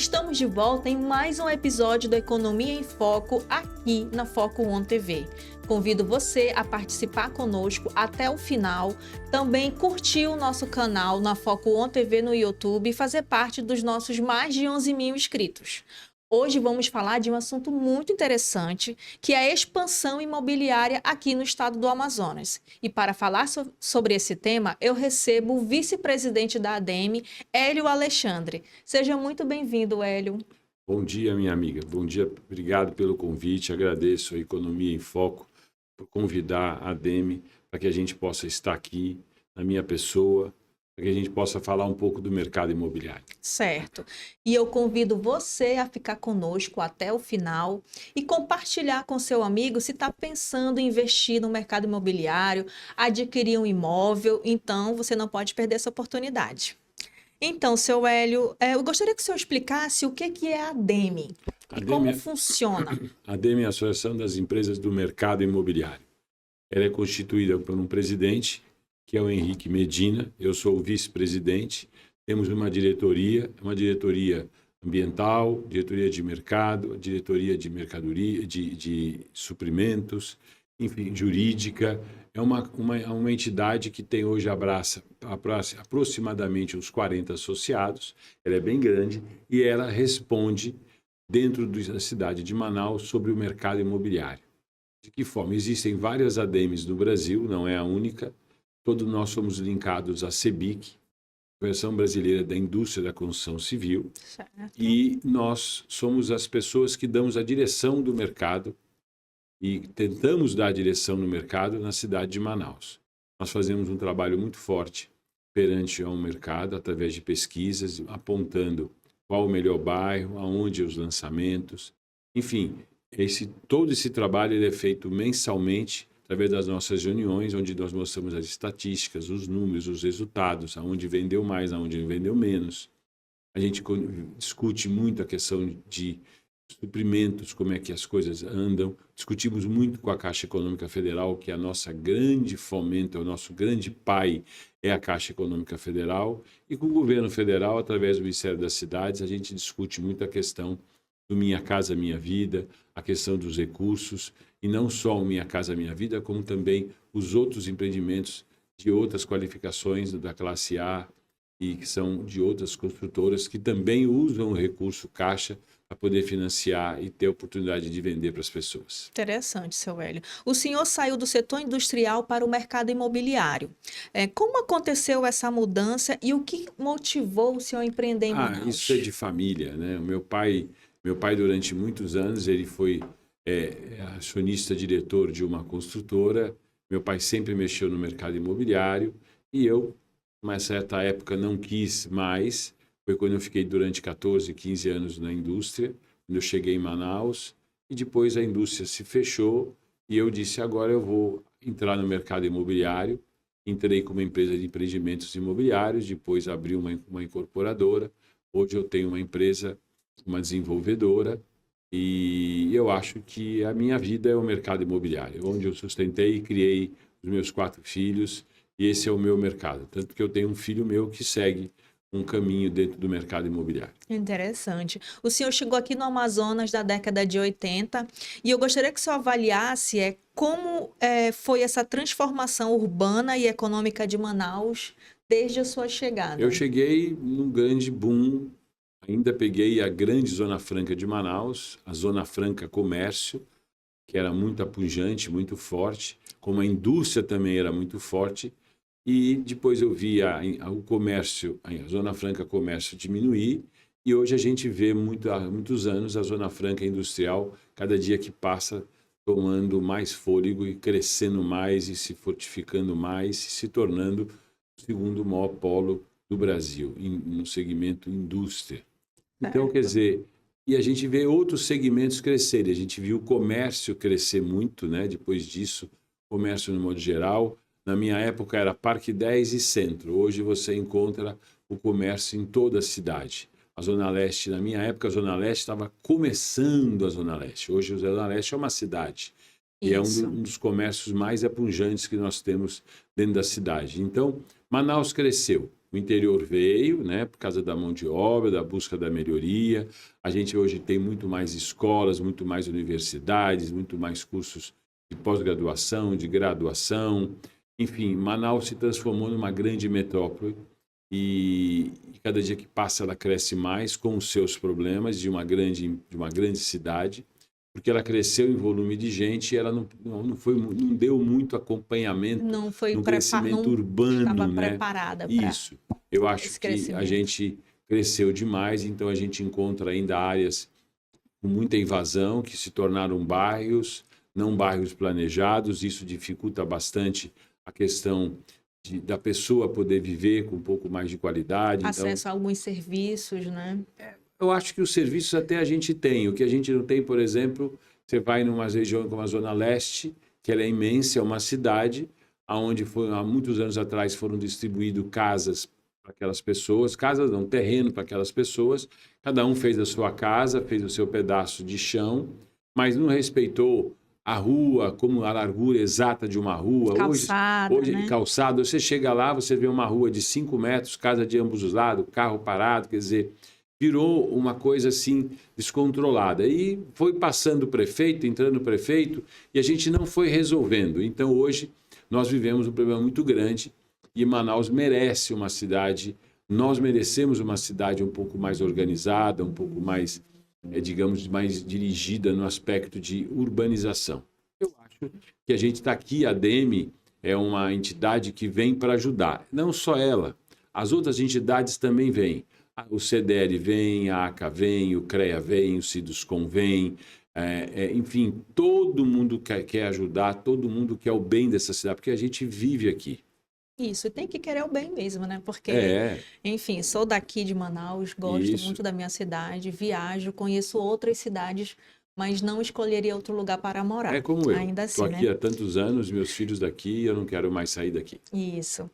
Estamos de volta em mais um episódio do Economia em Foco aqui na Foco One TV. Convido você a participar conosco até o final, também curtir o nosso canal na Foco One TV no YouTube e fazer parte dos nossos mais de 11 mil inscritos. Hoje vamos falar de um assunto muito interessante, que é a expansão imobiliária aqui no estado do Amazonas. E para falar sobre esse tema, eu recebo o vice-presidente da ADEME, Hélio Alexandre. Seja muito bem-vindo, Hélio. Bom dia, minha amiga. Bom dia, obrigado pelo convite. Agradeço a Economia em Foco por convidar a ADEME para que a gente possa estar aqui na minha pessoa, para que a gente possa falar um pouco do mercado imobiliário. Certo. E eu convido você a ficar conosco até o final e compartilhar com seu amigo se está pensando em investir no mercado imobiliário, adquirir um imóvel, então você não pode perder essa oportunidade. Então, seu Hélio, eu gostaria que o senhor explicasse o que é a ADEME e como funciona. A ADEME é a Associação das Empresas do Mercado Imobiliário. Ela é constituída por um presidente, que é o Henrique Medina, eu sou o vice-presidente, temos uma diretoria ambiental, diretoria de mercado, diretoria de mercadoria, de suprimentos, enfim, jurídica. É uma entidade que tem hoje abraça aproximadamente uns 40 associados, ela é bem grande e ela responde dentro da cidade de Manaus sobre o mercado imobiliário. De que forma? Existem várias ADEMEs no Brasil, não é a única. Todos nós somos linkados à CEBIC, Associação Brasileira da Indústria da Construção Civil, Certo. E nós somos as pessoas que damos a direção do mercado e tentamos dar a direção no mercado na cidade de Manaus. Nós fazemos um trabalho muito forte perante ao mercado, através de pesquisas, apontando qual o melhor bairro, aonde os lançamentos, enfim, todo esse trabalho ele é feito mensalmente, através das nossas reuniões, onde nós mostramos as estatísticas, os números, os resultados, aonde vendeu mais, aonde vendeu menos. A gente discute muito a questão de suprimentos, como é que as coisas andam. Discutimos muito com a Caixa Econômica Federal, que é a nossa grande fomento, é o nosso grande pai, é a Caixa Econômica Federal. E com o governo federal, através do Ministério das Cidades, a gente discute muito a questão do Minha Casa Minha Vida, a questão dos recursos, e não só o Minha Casa Minha Vida, como também os outros empreendimentos de outras qualificações da classe A e que são de outras construtoras que também usam o recurso Caixa para poder financiar e ter a oportunidade de vender para as pessoas. Interessante, seu Hélio. O senhor saiu do setor industrial para o mercado imobiliário. Como aconteceu essa mudança e o que motivou o senhor a empreender em Manaus? Isso é de família, né? O meu pai durante muitos anos, ele foi acionista diretor de uma construtora. Meu pai sempre mexeu no mercado imobiliário e eu, numa certa época, não quis mais. Foi quando eu fiquei durante 14, 15 anos na indústria, quando eu cheguei em Manaus, e depois a indústria se fechou e eu disse, agora eu vou entrar no mercado imobiliário. Entrei com uma empresa de empreendimentos imobiliários, depois abri uma incorporadora. Hoje eu tenho uma empresa, uma desenvolvedora, e eu acho que a minha vida é o mercado imobiliário, onde eu sustentei e criei os meus 4 filhos, e esse é o meu mercado. Tanto que eu tenho um filho meu que segue um caminho dentro do mercado imobiliário. Interessante. O senhor chegou aqui no Amazonas da década de 80 e eu gostaria que o senhor avaliasse como foi essa transformação urbana e econômica de Manaus desde a sua chegada. Eu cheguei num grande boom, ainda peguei a grande Zona Franca de Manaus, a Zona Franca Comércio, que era muito pujante, muito forte, como a indústria também era muito forte. E depois eu vi o comércio, a Zona Franca Comércio diminuir, e hoje a gente vê há muitos anos a Zona Franca Industrial, cada dia que passa, tomando mais fôlego e crescendo mais e se fortificando mais, e se tornando o segundo maior polo do Brasil, no segmento indústria. Então, quer dizer, e a gente vê outros segmentos crescerem, a gente viu o comércio crescer muito, né? Depois disso, comércio no modo geral. Na minha época era Parque 10 e Centro. Hoje você encontra o comércio em toda a cidade. A Zona Leste, na minha época, a Zona Leste estava começando a Zona Leste. Hoje a Zona Leste é uma cidade. E é um dos comércios mais apunjantes que nós temos dentro da cidade. Então, Manaus cresceu. O interior veio, né, por causa da mão de obra, da busca da melhoria. A gente hoje tem muito mais escolas, muito mais universidades, muito mais cursos de pós-graduação, de graduação. Enfim, Manaus se transformou numa grande metrópole e cada dia que passa ela cresce mais com os seus problemas de uma grande cidade, porque ela cresceu em volume de gente e ela não deu muito acompanhamento Não foi no crescimento urbano, estava né? preparada para Isso. Eu acho esse que a crescimento. gente cresceu demais, então a gente encontra ainda áreas com muita invasão que se tornaram bairros, não bairros planejados. Isso dificulta bastante a questão da pessoa poder viver com um pouco mais de qualidade. Acesso a alguns serviços, né? Eu acho que os serviços até a gente tem. O que a gente não tem, por exemplo, você vai numa região como a Zona Leste, que ela é imensa, é uma cidade, onde há muitos anos atrás foram distribuídas casas para aquelas pessoas, casas não, terreno para aquelas pessoas, cada um fez a sua casa, fez o seu pedaço de chão, mas não respeitou a rua como a largura exata de uma rua. Calçada, hoje né? calçada, você chega lá, você vê uma rua de 5 metros, casa de ambos os lados, carro parado, quer dizer, virou uma coisa assim descontrolada. E foi passando o prefeito, entrando o prefeito, e a gente não foi resolvendo. Então hoje nós vivemos um problema muito grande e Manaus merece uma cidade, nós merecemos uma cidade um pouco mais organizada, um pouco mais, digamos, mais dirigida no aspecto de urbanização. Eu acho que a gente está aqui, a DEME é uma entidade que vem para ajudar. Não só ela, as outras entidades também vêm. O CDL vem, a ACA vem, o CREA vem, o Ciduscom vem, enfim, todo mundo quer ajudar, todo mundo quer o bem dessa cidade, porque a gente vive aqui. Isso, e tem que querer o bem mesmo, né? Porque, É, enfim, sou daqui de Manaus, gosto isso. muito da minha cidade, viajo, conheço outras cidades, mas não escolheria outro lugar para morar. É como eu. Ainda Estou assim, aqui né? há tantos anos, meus filhos daqui, eu não quero mais sair daqui. Isso.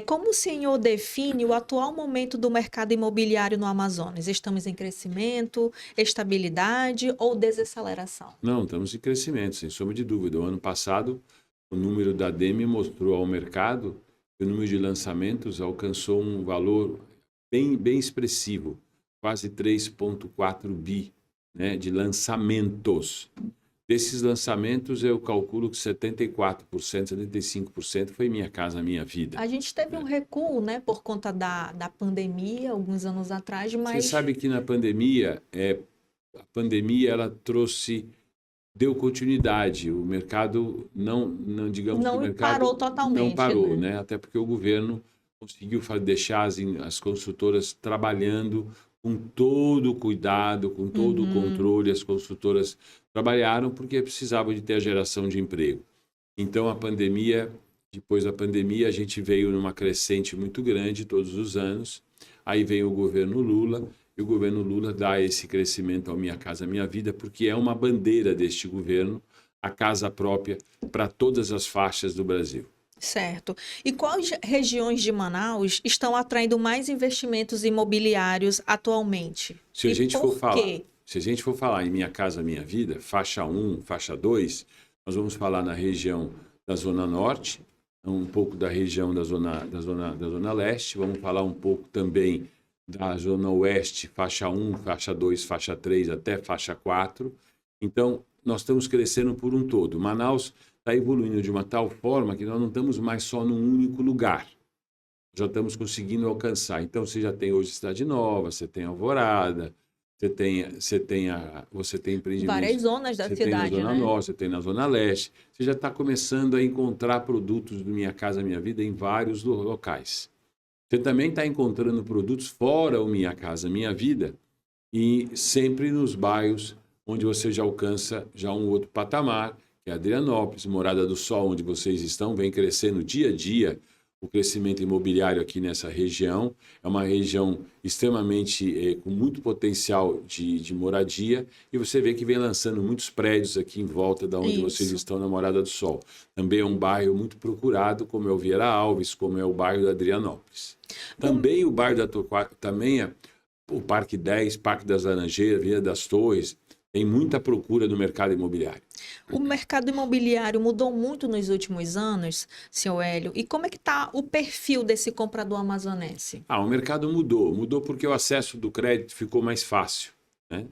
Como o senhor define o atual momento do mercado imobiliário no Amazonas? Estamos em crescimento, estabilidade ou desaceleração? Não, estamos em crescimento, sem sombra de dúvida. O ano passado, o número da DEME mostrou ao mercado que o número de lançamentos alcançou um valor bem expressivo, quase 3,4 bi, né, de lançamentos. Desses lançamentos, eu calculo que 74%, 75% foi Minha Casa Minha Vida. A gente teve um recuo, né, por conta da pandemia, alguns anos atrás, Você mas sabe que na pandemia, a pandemia ela deu continuidade. O mercado digamos que o não mercado parou totalmente, não parou, né? né? Até porque o governo conseguiu deixar as construtoras trabalhando com todo o cuidado, com todo o controle. As construtoras trabalharam porque precisavam de ter a geração de emprego. Então, depois da pandemia, a gente veio numa crescente muito grande todos os anos. Aí vem o governo Lula, e o governo Lula dá esse crescimento ao Minha Casa Minha Vida, porque é uma bandeira deste governo, a casa própria para todas as faixas do Brasil. Certo. E quais regiões de Manaus estão atraindo mais investimentos imobiliários atualmente? Se a E gente por for quê? falar em Minha Casa Minha Vida, faixa 1, faixa 2, nós vamos falar na região da Zona Norte, um pouco da região da Zona Leste, vamos falar um pouco também da Zona Oeste, faixa 1, faixa 2, faixa 3, até faixa 4. Então, nós estamos crescendo por um todo. Manaus está evoluindo de uma tal forma que nós não estamos mais só num único lugar. Já estamos conseguindo alcançar. Então, você já tem hoje Cidade Nova, você tem Alvorada, você tem empreendimentos. Várias zonas da Você tem na cidade, Zona né? Norte, você tem na Zona Leste. Você já está começando a encontrar produtos do Minha Casa Minha Vida em vários locais. Você também está encontrando produtos fora o Minha Casa Minha Vida e sempre nos bairros onde você já alcança já um outro patamar, que é Adrianópolis, Morada do Sol, onde vocês estão, vem crescendo dia a dia o crescimento imobiliário aqui nessa região. É uma região extremamente com muito potencial de moradia, e você vê que vem lançando muitos prédios aqui em volta da onde vocês estão, na Morada do Sol. Também é um bairro muito procurado, como é o Vieira Alves, como é o bairro da Adrianópolis. Também o bairro da Torquato, também é o Parque 10, Parque das Laranjeiras, Vila das Torres, tem muita procura no mercado imobiliário. O mercado imobiliário mudou muito nos últimos anos, senhor Hélio, e como é que está o perfil desse comprador amazonense? O mercado mudou. Mudou porque o acesso do crédito ficou mais fácil, né?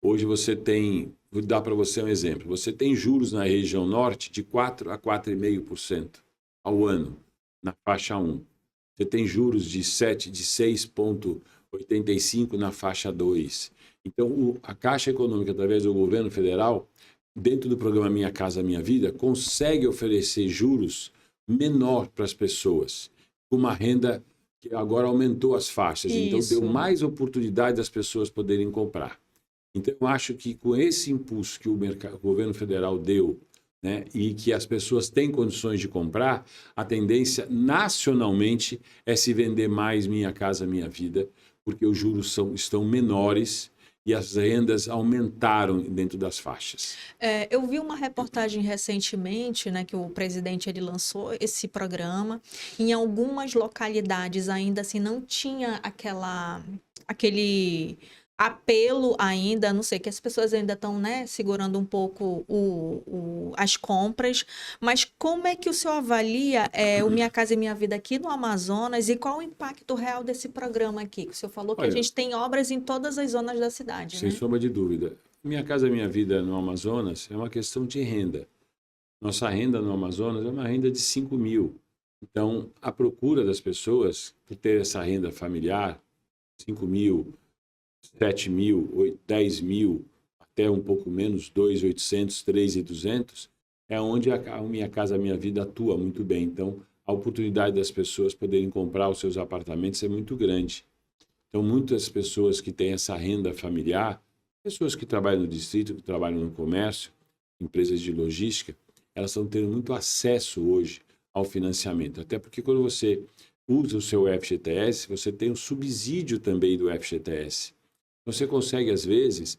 Hoje você tem, vou dar para você um exemplo, você tem juros na região norte de 4 a 4,5% ao ano, na faixa 1. Você tem juros de 6,85 na faixa 2. Então, a Caixa Econômica, através do governo federal, dentro do programa Minha Casa Minha Vida, consegue oferecer juros menor para as pessoas, com uma renda que agora aumentou as faixas. Então, deu Isso. mais oportunidade das pessoas poderem comprar. Então, eu acho que com esse impulso que o governo federal deu, né, e que as pessoas têm condições de comprar, a tendência nacionalmente é se vender mais Minha Casa Minha Vida, porque os juros estão menores e as rendas aumentaram dentro das faixas. Eu vi uma reportagem recentemente, né, que o presidente ele lançou esse programa. Em algumas localidades ainda assim não tinha aquele apelo ainda, não sei, que as pessoas ainda estão, né, segurando um pouco as compras, mas como é que o senhor avalia o Minha Casa e Minha Vida aqui no Amazonas e qual o impacto real desse programa aqui? Que o senhor falou que a Olha, gente tem obras em todas as zonas da cidade, sem né? sombra de dúvida. Minha Casa Minha Vida no Amazonas é uma questão de renda. Nossa renda no Amazonas é uma renda de 5 mil. Então, a procura das pessoas por ter essa renda familiar, 5 mil, 7 mil, 10 mil, até um pouco menos, 2.800, 3.200, é onde a Minha Casa Minha Vida atua muito bem. Então, a oportunidade das pessoas poderem comprar os seus apartamentos é muito grande. Então, muitas pessoas que têm essa renda familiar, pessoas que trabalham no distrito, que trabalham no comércio, empresas de logística, elas estão tendo muito acesso hoje ao financiamento. Até porque quando você usa o seu FGTS, você tem um subsídio também do FGTS. Você consegue, às vezes,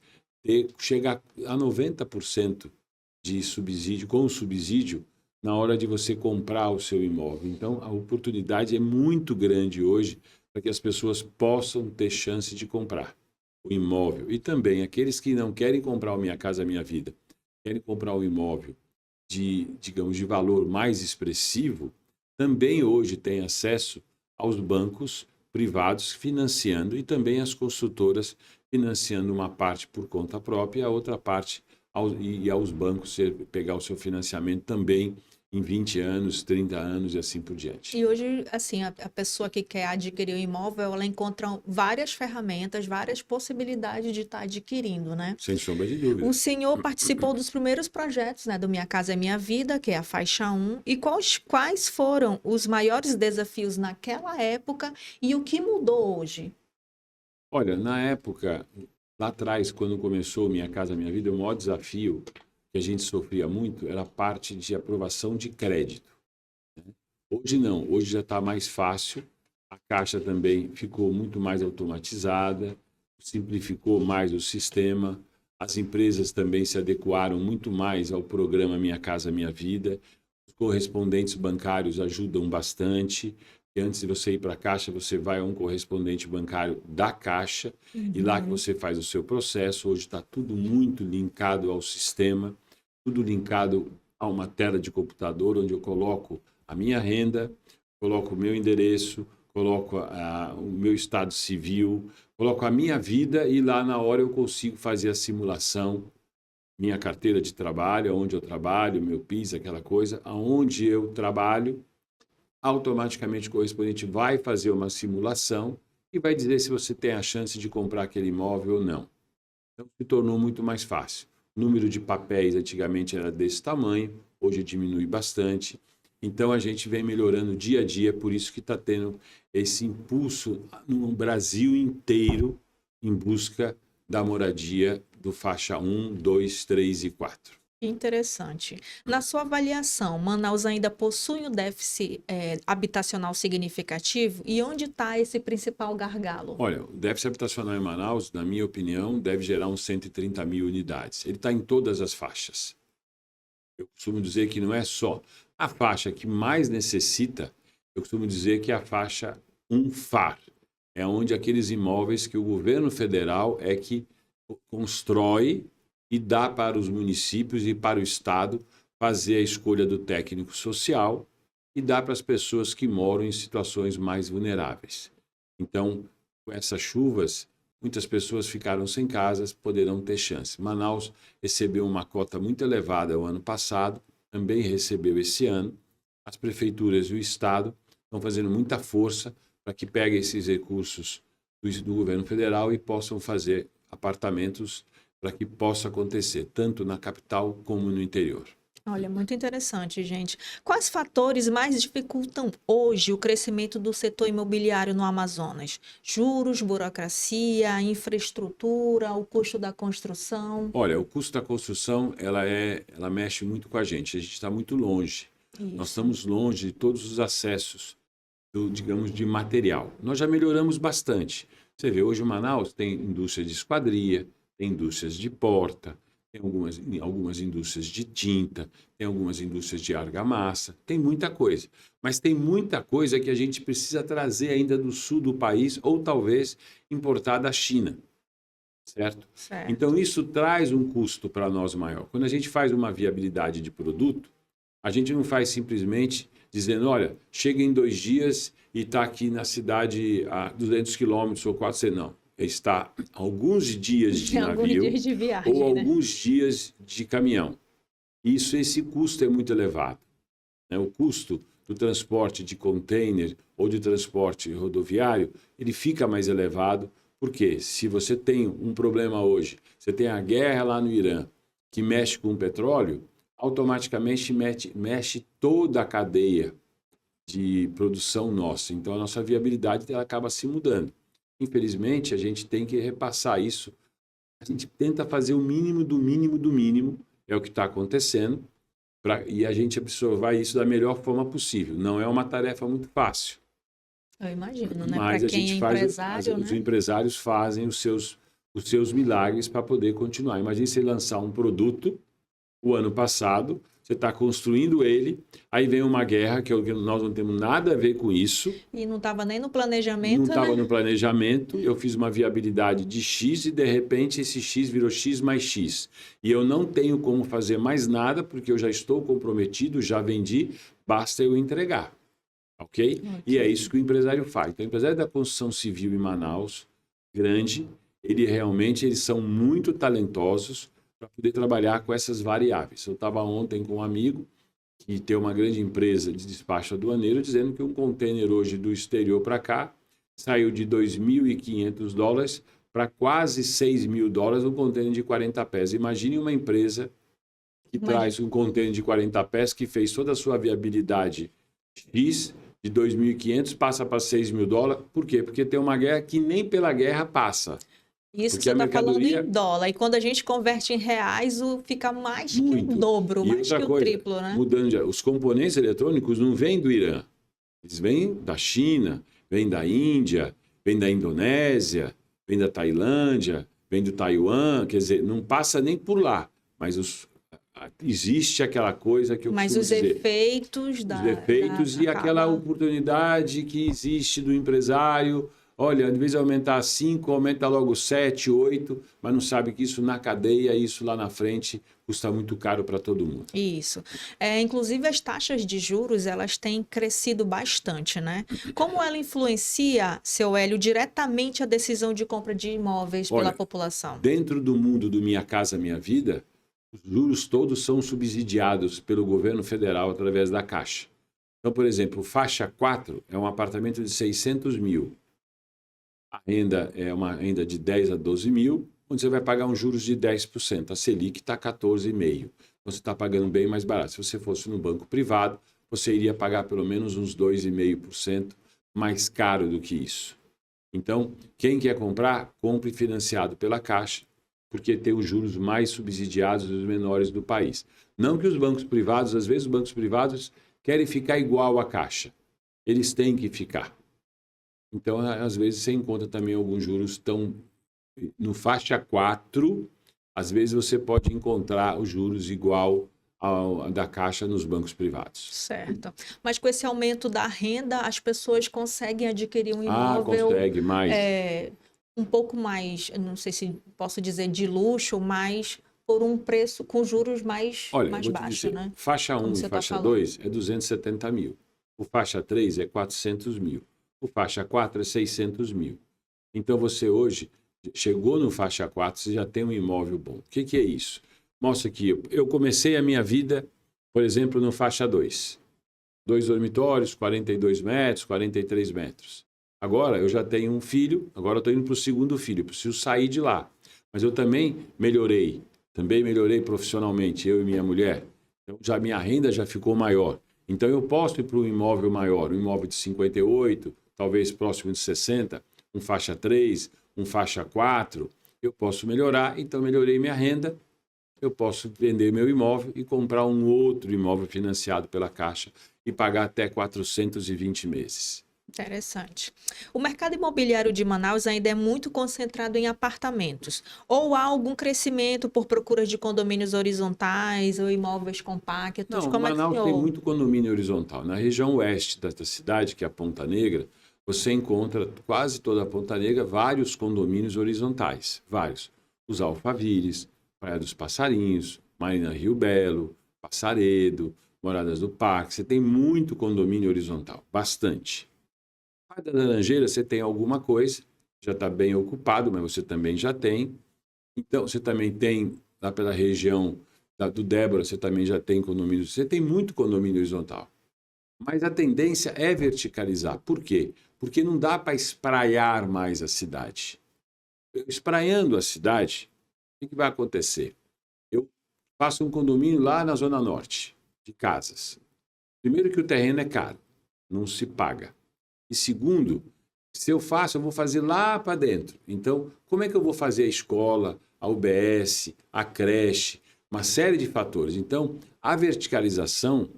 chegar a 90% de subsídio, com subsídio, na hora de você comprar o seu imóvel. Então, a oportunidade é muito grande hoje para que as pessoas possam ter chance de comprar o imóvel. E também aqueles que não querem comprar o Minha Casa Minha Vida, querem comprar o imóvel digamos, de valor mais expressivo, também hoje têm acesso aos bancos privados financiando e também as construtoras financiando uma parte por conta própria e a outra parte aos bancos pegar o seu financiamento também em 20 anos, 30 anos e assim por diante. E hoje, assim, a pessoa que quer adquirir um imóvel, ela encontra várias ferramentas, várias possibilidades de estar adquirindo, né? Sem sombra de dúvida. O senhor participou dos primeiros projetos, né, do Minha Casa é Minha Vida, que é a faixa 1. E quais foram os maiores desafios naquela época e o que mudou hoje? Olha, na época, lá atrás, quando começou Minha Casa Minha Vida, o maior desafio que a gente sofria muito era a parte de aprovação de crédito. Hoje não, hoje já está mais fácil, a Caixa também ficou muito mais automatizada, simplificou mais o sistema, as empresas também se adequaram muito mais ao programa Minha Casa Minha Vida, os correspondentes bancários ajudam bastante, e antes de você ir para a Caixa, você vai a um correspondente bancário da Caixa, e lá que você faz o seu processo. Hoje está tudo muito linkado ao sistema, tudo linkado a uma tela de computador, onde eu coloco a minha renda, coloco o meu endereço, coloco o meu estado civil, coloco a minha vida e lá na hora eu consigo fazer a simulação, minha carteira de trabalho, onde eu trabalho, meu PIS, aquela coisa, aonde eu trabalho, automaticamente o correspondente vai fazer uma simulação e vai dizer se você tem a chance de comprar aquele imóvel ou não. Então, se tornou muito mais fácil. O número de papéis antigamente era desse tamanho, hoje diminui bastante. Então, a gente vem melhorando dia a dia, por isso que está tendo esse impulso no Brasil inteiro em busca da moradia do faixa 1, 2, 3 e 4. Que interessante. Na sua avaliação, Manaus ainda possui um déficit habitacional significativo? E onde está esse principal gargalo? Olha, o déficit habitacional em Manaus, na minha opinião, deve gerar uns 130 mil unidades. Ele está em todas as faixas. Eu costumo dizer que não é só a faixa que mais necessita, eu costumo dizer que é a faixa 1 FAR. É onde aqueles imóveis que o governo federal é que constrói e dá para os municípios e para o Estado fazer a escolha do técnico social e dá para as pessoas que moram em situações mais vulneráveis. Então, com essas chuvas, muitas pessoas ficaram sem casas, poderão ter chance. Manaus recebeu uma cota muito elevada o ano passado, também recebeu esse ano. As prefeituras e o Estado estão fazendo muita força para que peguem esses recursos do governo federal e possam fazer apartamentos para que possa acontecer, tanto na capital como no interior. Olha, muito interessante, gente. Quais fatores mais dificultam hoje o crescimento do setor imobiliário no Amazonas? Juros, burocracia, infraestrutura, o custo da construção? Olha, o custo da construção, ela mexe muito com a gente está muito longe. Nós estamos longe de todos os acessos, digamos, de material. Nós já melhoramos bastante. Você vê, hoje em Manaus tem indústria de esquadria, tem indústrias de porta, tem algumas indústrias de tinta, tem algumas indústrias de argamassa, tem muita coisa. Mas tem muita coisa que a gente precisa trazer ainda do sul do país ou talvez importar da China, certo? Então isso traz um custo para nós maior. Quando a gente faz uma viabilidade de produto, a gente não faz simplesmente dizendo, olha, chega em 2 dias e está aqui na cidade a 200 quilômetros ou 400, não. Está alguns dias de navio dias de viagem, ou né? alguns dias de caminhão. Esse custo é muito elevado, né? O custo do transporte de container ou de transporte rodoviário, ele fica mais elevado, porque se você tem um problema hoje, você tem a guerra lá no Irã, que mexe com o petróleo, automaticamente mexe toda a cadeia de produção nossa. Então, a nossa viabilidade ela acaba se mudando. Infelizmente, a gente tem que repassar isso. A gente tenta fazer o mínimo do mínimo do mínimo, é o que está acontecendo, e a gente absorver isso da melhor forma possível. Não é uma tarefa muito fácil. Eu imagino, né? Mas Para a quem gente é faz, empresário, os né? empresários fazem os seus milagres para poder continuar. Imagine você lançar um produto o ano passado, você está construindo ele, aí vem uma guerra, que nós não temos nada a ver com isso. E não estava nem no planejamento, Não estava né? no planejamento, eu fiz uma viabilidade de X e, de repente, esse X virou X mais X. E eu não tenho como fazer mais nada, porque eu já estou comprometido, já vendi, basta eu entregar. Ok? E é isso que o empresário faz. Então, o empresário da construção civil em Manaus, grande, eles são muito talentosos, para poder trabalhar com essas variáveis. Eu estava ontem com um amigo que tem uma grande empresa de despacho aduaneiro dizendo que um container hoje do exterior para cá saiu de $2.500 para quase $6.000 um container de 40 pés. Imagine uma empresa que traz um container de 40 pés que fez toda a sua viabilidade X de 2.500 passa para $6.000. Por quê? Porque tem uma guerra que nem pela guerra passa. Isso Porque você a está falando mercadoria- em dólar. E quando a gente converte em reais, fica mais que o Muito. dobro, E mais outra que o coisa, triplo, né? os componentes eletrônicos não vêm do Irã. Eles vêm da China, vêm da Índia, vêm da Indonésia, vêm da Tailândia, vêm do Taiwan. Quer dizer, não passa nem por lá. Mas existe aquela coisa que eu Mas costumo os dizer. efeitos Os defeitos e aquela oportunidade que existe do empresário. Olha, de vez de aumentar 5, aumenta logo 7, 8, mas não sabe que isso na cadeia, isso lá na frente, custa muito caro para todo mundo. Isso. Inclusive, as taxas de juros, elas têm crescido bastante, né? Como ela influencia, seu Hélio, diretamente a decisão de compra de imóveis pela população? Dentro do mundo do Minha Casa Minha Vida, os juros todos são subsidiados pelo governo federal através da Caixa. Então, por exemplo, faixa 4 é um apartamento de 600 mil. A renda é uma renda de 10 a 12 mil, onde você vai pagar um juros de 10%. A Selic está 14,5%. Você está pagando bem mais barato. Se você fosse no banco privado, você iria pagar pelo menos uns 2,5% mais caro do que isso. Então, quem quer comprar, compre financiado pela Caixa, porque tem os juros mais subsidiados e os menores do país. Não que os bancos privados, às vezes os bancos privados querem ficar igual à Caixa. Eles têm que ficar. Então, às vezes, você encontra também alguns juros tão... No faixa 4, às vezes você pode encontrar os juros igual ao da Caixa nos bancos privados. Certo. Mas com esse aumento da renda, as pessoas conseguem adquirir um imóvel... consegue mais. Um pouco mais, não sei se posso dizer de luxo, mas por um preço com juros Olha, mais vou te baixos, dizer, né? faixa Como 1 e você está faixa falando. 2 é 270 mil. O faixa 3 é 400 mil. O faixa 4 é 600 mil. Então, você hoje chegou no faixa 4, você já tem um imóvel bom. O que é isso? Mostra que eu comecei a minha vida, por exemplo, no faixa 2. 2 dormitórios, 42 metros, 43 metros. Agora, eu já tenho um filho, agora eu estou indo para o segundo filho, eu preciso sair de lá. Mas eu também melhorei profissionalmente, eu e minha mulher. Então, já minha renda já ficou maior. Então, eu posso ir para um imóvel maior, um imóvel de 58, talvez próximo de 60, um faixa 3, um faixa 4. Eu posso melhorar, então melhorei minha renda, eu posso vender meu imóvel e comprar um outro imóvel financiado pela Caixa e pagar até 420 meses. Interessante. O mercado imobiliário de Manaus ainda é muito concentrado em apartamentos. Ou há algum crescimento por procura de condomínios horizontais ou imóveis compactos? Não, Como é que o Manaus tem senhor... muito condomínio horizontal. Na região oeste da cidade, que é a Ponta Negra, você encontra quase toda a Ponta Negra vários condomínios horizontais. Vários. Os Alphaville, Praia dos Passarinhos, Marina Rio Belo, Passaredo, Moradas do Parque. Você tem muito condomínio horizontal. Bastante. A da Laranjeira, você tem alguma coisa. Já está bem ocupado, mas você também já tem. Então, você também tem, lá pela região do Débora, você também já tem condomínio. Você tem muito condomínio horizontal. Mas a tendência é verticalizar. Por quê? Porque não dá para espraiar mais a cidade. Espraiando a cidade, o que vai acontecer? Eu faço um condomínio lá na Zona Norte, de casas. Primeiro que o terreno é caro, não se paga. E segundo, se eu faço, eu vou fazer lá para dentro. Então, como é que eu vou fazer a escola, a UBS, a creche, uma série de fatores? Então, a verticalização,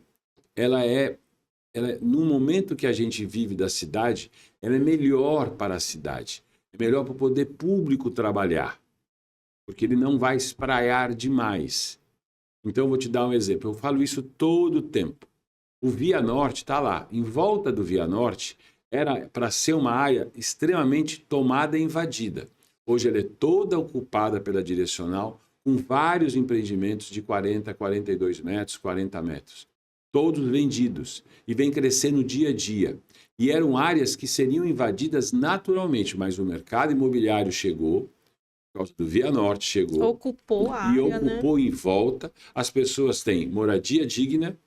no momento que a gente vive da cidade, ela é melhor para a cidade. É melhor para o poder público trabalhar, porque ele não vai espraiar demais. Então, eu vou te dar um exemplo. Eu falo isso todo o tempo. O Via Norte está lá. Em volta do Via Norte, era para ser uma área extremamente tomada e invadida. Hoje ela é toda ocupada pela direcional, com vários empreendimentos de 40, 42 metros, 40 metros. Todos vendidos. E vem crescendo dia a dia. E eram áreas que seriam invadidas naturalmente, mas o mercado imobiliário chegou, por causa do Via Norte chegou, Ocupou a e área, né? ocupou em volta. As pessoas têm moradia digna,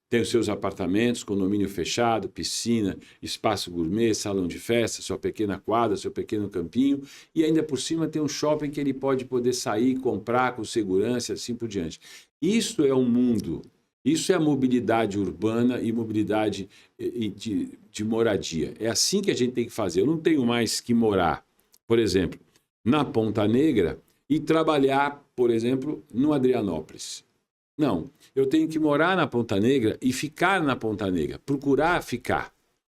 tem os seus apartamentos, condomínio fechado, piscina, espaço gourmet, salão de festa, sua pequena quadra, seu pequeno campinho. E ainda por cima tem um shopping que ele pode poder sair, comprar com segurança e assim por diante. Isso é um mundo. Isso é a mobilidade urbana e mobilidade de moradia. É assim que a gente tem que fazer. Eu não tenho mais que morar, por exemplo, na Ponta Negra e trabalhar, por exemplo, no Adrianópolis. Não, eu tenho que morar na Ponta Negra e ficar na Ponta Negra, procurar ficar.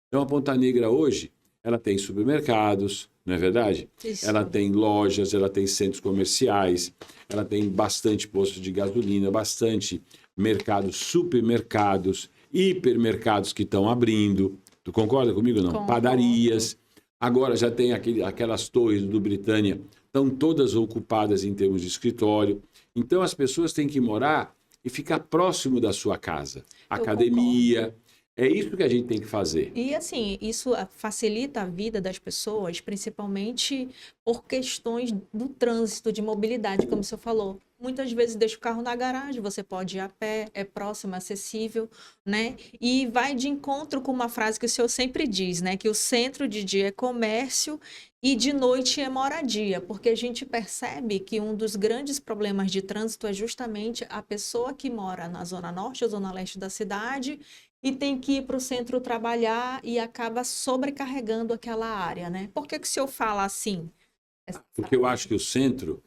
Então, a Ponta Negra hoje, ela tem supermercados, não é verdade? Isso. Ela tem lojas, ela tem centros comerciais, ela tem bastante postos de gasolina, bastante mercados, supermercados, hipermercados que estão abrindo. Tu concorda comigo ou não? Concordo. Padarias. Agora já tem aquelas torres do Britânia, estão todas ocupadas em termos de escritório. Então, as pessoas têm que morar e ficar próximo da sua casa. Academia. É isso que a gente tem que fazer. E assim, isso facilita a vida das pessoas, principalmente por questões do trânsito, de mobilidade, como o senhor falou. Muitas vezes deixa o carro na garagem, você pode ir a pé, é próximo, é acessível, né? E vai de encontro com uma frase que o senhor sempre diz, né? Que o centro de dia é comércio e de noite é moradia, porque a gente percebe que um dos grandes problemas de trânsito é justamente a pessoa que mora na zona norte ou zona leste da cidade e tem que ir para o centro trabalhar e acaba sobrecarregando aquela área, né? Por que que o senhor fala assim? Porque eu acho que o centro,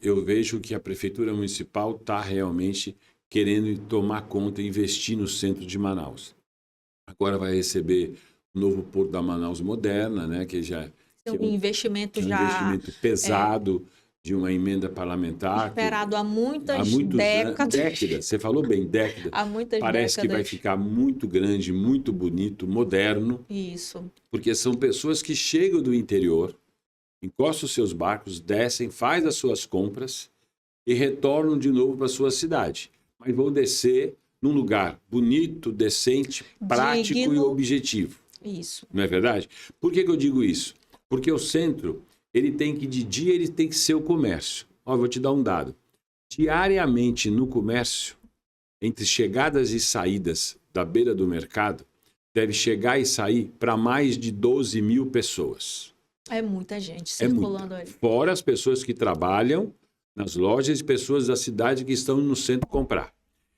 eu vejo que a Prefeitura Municipal está realmente querendo tomar conta e investir no centro de Manaus. Agora vai receber o novo Porto da Manaus Moderna, né, que já Um investimento um já investimento pesado de uma emenda parlamentar. esperado há Há muitas muitos décadas. décadas. Você falou bem, décadas. Há muitas Parece que vai décadas. ficar muito grande, muito bonito, moderno, Isso. porque são pessoas que chegam do interior, encostam os seus barcos, descem, faz as suas compras, e retornam de novo para sua cidade. Mas vão descer num lugar bonito, decente, prático e objetivo. Isso. Não é verdade? Por que eu digo isso? Porque o centro, ele tem que, de dia, ele tem que ser o comércio. Ó, vou te dar um dado. Diariamente no comércio, entre chegadas e saídas da beira do mercado, deve chegar e sair para mais de 12 mil pessoas. É muita gente circulando aí. Fora as pessoas que trabalham nas lojas e pessoas da cidade que estão no centro comprar.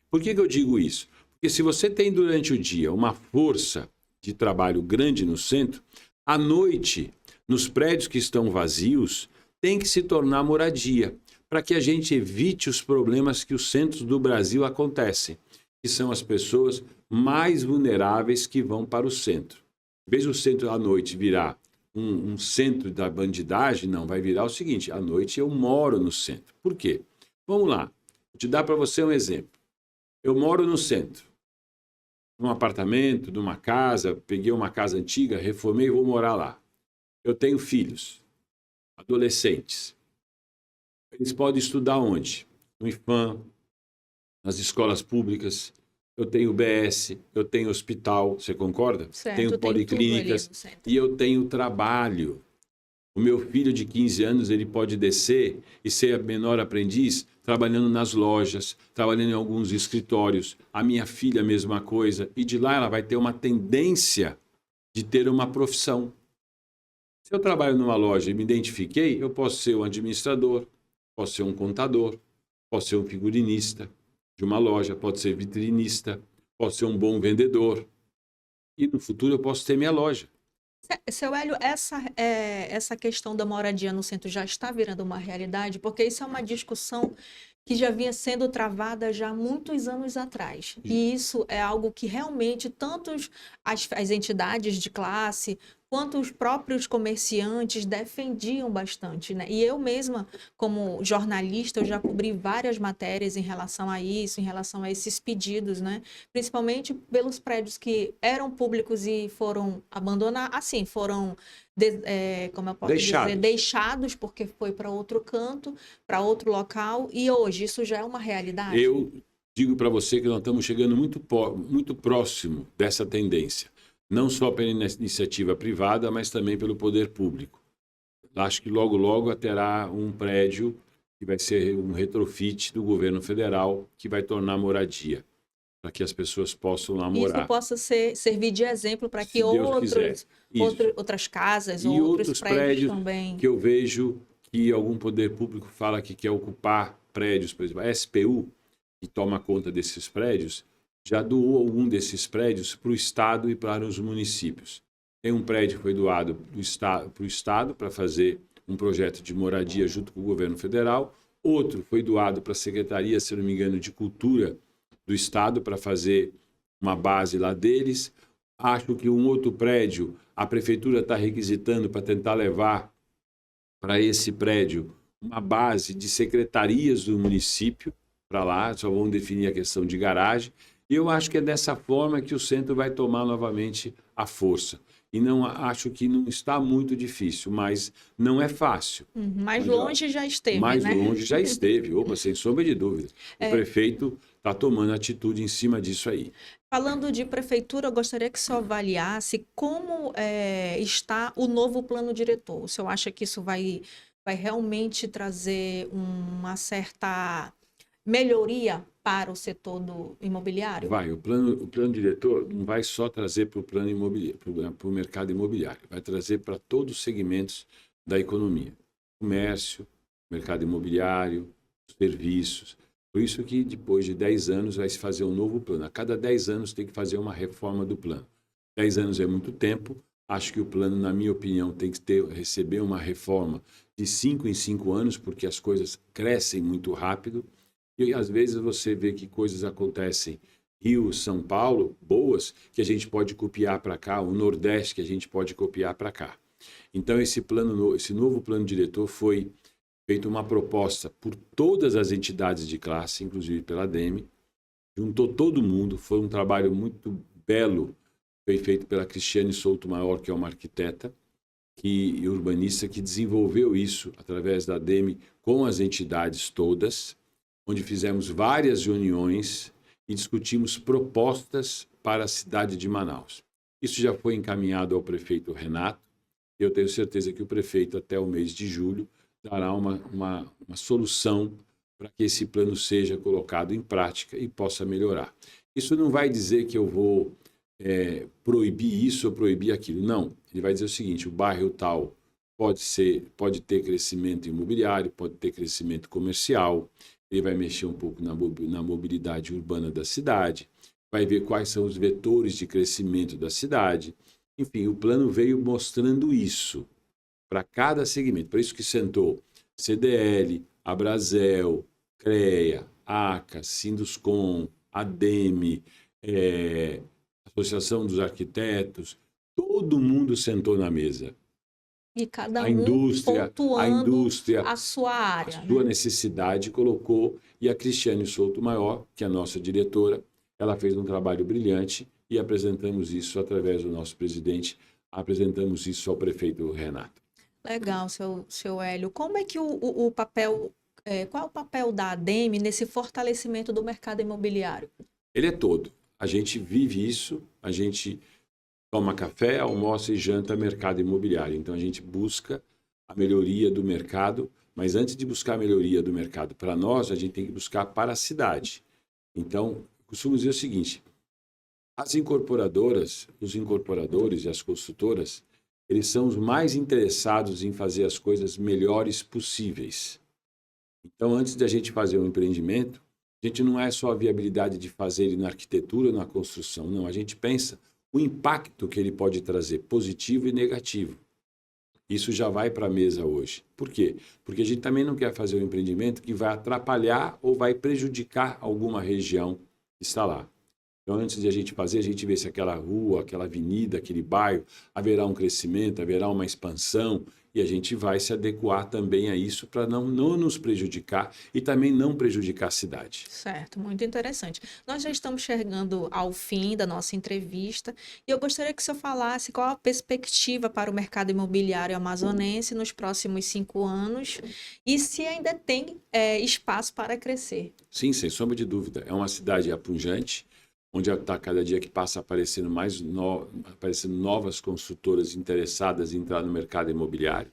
Por que eu digo isso? Porque se você tem durante o dia uma força de trabalho grande no centro, à noite, nos prédios que estão vazios, tem que se tornar moradia, para que a gente evite os problemas que os centros do Brasil acontecem, que são as pessoas mais vulneráveis que vão para o centro. Em vez do centro à noite virar um centro da bandidagem, não, vai virar o seguinte: à noite eu moro no centro. Por quê? Vamos lá, vou te dar para você um exemplo. Eu moro no centro, num apartamento, numa casa, peguei uma casa antiga, reformei e vou morar lá. Eu tenho filhos, adolescentes. Eles podem estudar onde? No IFAM, nas escolas públicas. Eu tenho BS, eu tenho hospital, você concorda? Certo, tenho policlínicas e eu tenho trabalho. O meu filho de 15 anos, ele pode descer e ser menor aprendiz trabalhando nas lojas, trabalhando em alguns escritórios. A minha filha, a mesma coisa. E de lá ela vai ter uma tendência de ter uma profissão. Se eu trabalho numa loja e me identifiquei, eu posso ser um administrador, posso ser um contador, posso ser um figurinista de uma loja, pode ser vitrinista, posso ser um bom vendedor. E no futuro eu posso ter minha loja. Seu Hélio, essa questão da moradia no centro já está virando uma realidade? Porque isso é uma discussão que já vinha sendo travada já há muitos anos atrás. E isso é algo que realmente tanto as entidades de classe quanto os próprios comerciantes defendiam bastante, né? E eu mesma, como jornalista, eu já cobri várias matérias em relação a isso, em relação a esses pedidos, né? Principalmente pelos prédios que eram públicos e foram abandonados, assim, foram, como eu posso dizer, deixados porque foi para outro canto, para outro local, e hoje isso já é uma realidade? Eu digo para você que nós estamos chegando muito próximo dessa tendência. Não só pela iniciativa privada, mas também pelo poder público. Acho que logo, logo terá um prédio que vai ser um retrofit do governo federal, que vai tornar moradia, para que as pessoas possam lá morar. Isso possa servir de exemplo para que outras casas ou outros prédios também. Que eu vejo que algum poder público fala que quer ocupar prédios, por exemplo, a SPU, que toma conta desses prédios, já doou algum desses prédios para o Estado e para os municípios. Tem um prédio que foi doado para o Estado para fazer um projeto de moradia junto com o governo federal. Outro foi doado para a Secretaria, se não me engano, de Cultura do Estado para fazer uma base lá deles. Acho que um outro prédio, a Prefeitura está requisitando para tentar levar para esse prédio uma base de secretarias do município para lá, só vão definir a questão de garagem. E eu acho que é dessa forma que o centro vai tomar novamente a força. E não acho que não está muito difícil, mas não é fácil. Mais longe já esteve, mais né? longe já esteve, opa, sem sombra de dúvida. O prefeito está tomando atitude em cima disso aí. Falando de prefeitura, eu gostaria que o senhor avaliasse como está o novo plano diretor. O senhor acha que isso vai realmente trazer uma certa melhoria para o setor do imobiliário? Vai, o plano diretor não vai só trazer para o plano imobiliário, para o mercado imobiliário, vai trazer para todos os segmentos da economia. Comércio, mercado imobiliário, serviços. Por isso que depois de 10 anos vai se fazer um novo plano. A cada 10 anos tem que fazer uma reforma do plano. 10 anos é muito tempo. Acho que o plano, na minha opinião, tem que receber uma reforma de 5 em 5 anos, porque as coisas crescem muito rápido. E às vezes você vê que coisas acontecem Rio, São Paulo, boas, que a gente pode copiar para cá, o Nordeste que a gente pode copiar para cá. Então esse novo plano diretor foi feito uma proposta por todas as entidades de classe, inclusive pela ADEME, juntou todo mundo, foi um trabalho muito belo, foi feito pela Cristiane Souto Maior, que é uma arquiteta e urbanista, que desenvolveu isso através da ADEME com as entidades todas. onde fizemos várias reuniões e discutimos propostas para a cidade de Manaus. Isso já foi encaminhado ao prefeito Renato. Eu tenho certeza que o prefeito, até o mês de julho, dará uma solução para que esse plano seja colocado em prática e possa melhorar. Isso não vai dizer que eu vou proibir isso ou proibir aquilo. Não. Ele vai dizer o seguinte: o bairro tal pode ter crescimento imobiliário, pode ter crescimento comercial, ele vai mexer um pouco na mobilidade urbana da cidade, vai ver quais são os vetores de crescimento da cidade. Enfim, o plano veio mostrando isso para cada segmento. Por isso que sentou CDL, Abrazel, CREA, ACA, Sinduscom, ADEME, Associação dos Arquitetos, todo mundo sentou na mesa. E cada um pontuando a sua área. A sua necessidade colocou, e a Cristiane Souto Maior, que é a nossa diretora, ela fez um trabalho brilhante e apresentamos isso através do nosso presidente, apresentamos isso ao prefeito Renato. Legal, seu Hélio. Como é que o papel, qual é o papel da ADEME nesse fortalecimento do mercado imobiliário? Ele é todo. A gente vive isso, a gente toma café, almoça e janta mercado imobiliário. Então, a gente busca a melhoria do mercado, mas antes de buscar a melhoria do mercado para nós, a gente tem que buscar para a cidade. Então, costumo dizer o seguinte: as incorporadoras, os incorporadores e as construtoras, eles são os mais interessados em fazer as coisas melhores possíveis. Então, antes de a gente fazer um empreendimento, a gente não é só a viabilidade de fazer ele na arquitetura, na construção, não. A gente pensa o impacto que ele pode trazer, positivo e negativo. Isso já vai para a mesa hoje. Por quê? Porque a gente também não quer fazer um empreendimento que vai atrapalhar ou vai prejudicar alguma região que está lá. Então, antes de a gente fazer, a gente vê se aquela rua, aquela avenida, aquele bairro, haverá um crescimento, haverá uma expansão, e a gente vai se adequar também a isso para não nos prejudicar e também não prejudicar a cidade. Certo, muito interessante. Nós já estamos chegando ao fim da nossa entrevista e eu gostaria que o senhor falasse qual a perspectiva para o mercado imobiliário amazonense nos próximos 5 anos e se ainda tem espaço para crescer. Sim, sem sombra de dúvida. É uma cidade apunjante, onde está cada dia que passa aparecendo aparecendo novas construtoras interessadas em entrar no mercado imobiliário.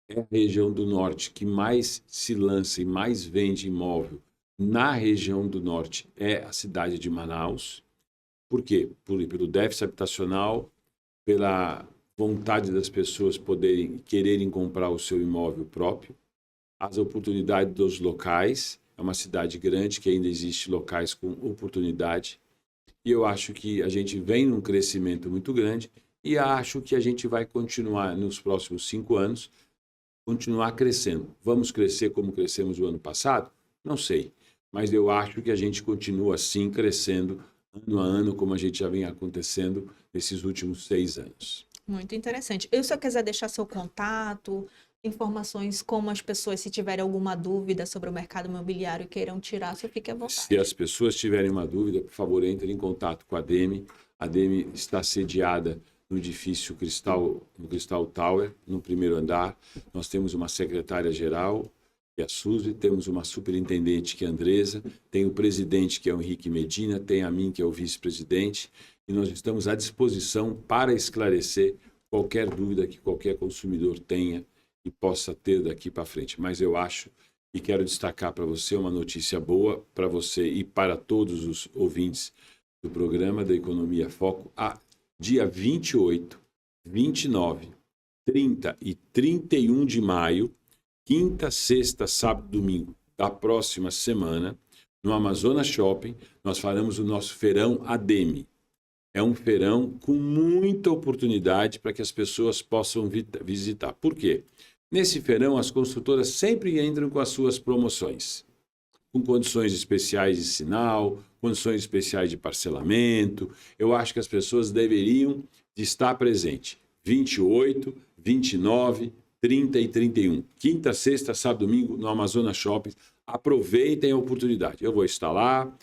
É a região do norte que mais se lança e mais vende imóvel na região do norte, é a cidade de Manaus. Por quê? Pelo déficit habitacional, pela vontade das pessoas quererem comprar o seu imóvel próprio, as oportunidades dos locais. É uma cidade grande que ainda existe locais com oportunidade. E eu acho que a gente vem num crescimento muito grande e acho que a gente vai continuar nos próximos 5 anos, continuar crescendo. Vamos crescer como crescemos o ano passado? Não sei. Mas eu acho que a gente continua assim crescendo ano a ano, como a gente já vem acontecendo nesses últimos 6 anos. Muito interessante. E se eu quiser deixar seu contato, informações como as pessoas, se tiverem alguma dúvida sobre o mercado imobiliário, queiram tirar, você fique à vontade. Se as pessoas tiverem uma dúvida, por favor, entrem em contato com a ADEME. A ADEME está sediada no edifício no Cristal Tower, no 1º andar. Nós temos uma secretária-geral, que é a Suzy, temos uma superintendente, que é a Andresa, tem o presidente, que é o Henrique Medina, tem a mim, que é o vice-presidente, e nós estamos à disposição para esclarecer qualquer dúvida que qualquer consumidor tenha e possa ter daqui para frente. Mas eu acho e quero destacar para você uma notícia boa para você e para todos os ouvintes do programa da Economia Foco. Dia 28, 29, 30 e 31 de maio, quinta, sexta, sábado, domingo da próxima semana, no Amazonas Shopping, nós faremos o nosso feirão ADEME. É um feirão com muita oportunidade para que as pessoas possam visitar. Por quê? Nesse feirão, as construtoras sempre entram com as suas promoções, com condições especiais de sinal, condições especiais de parcelamento. Eu acho que as pessoas deveriam estar presentes. 28, 29, 30 e 31. Quinta, sexta, sábado, domingo, no Amazonas Shopping. Aproveitem a oportunidade. Eu vou estar lá,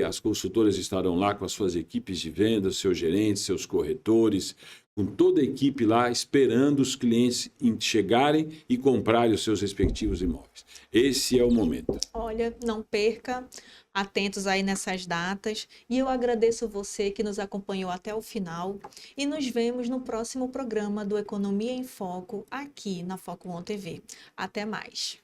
as consultoras estarão lá com as suas equipes de vendas, seus gerentes, seus corretores, com toda a equipe lá esperando os clientes chegarem e comprarem os seus respectivos imóveis. Esse é o momento. Olha, não perca, atentos aí nessas datas. E eu agradeço você que nos acompanhou até o final. E nos vemos no próximo programa do Economia em Foco, aqui na Foco One TV. Até mais.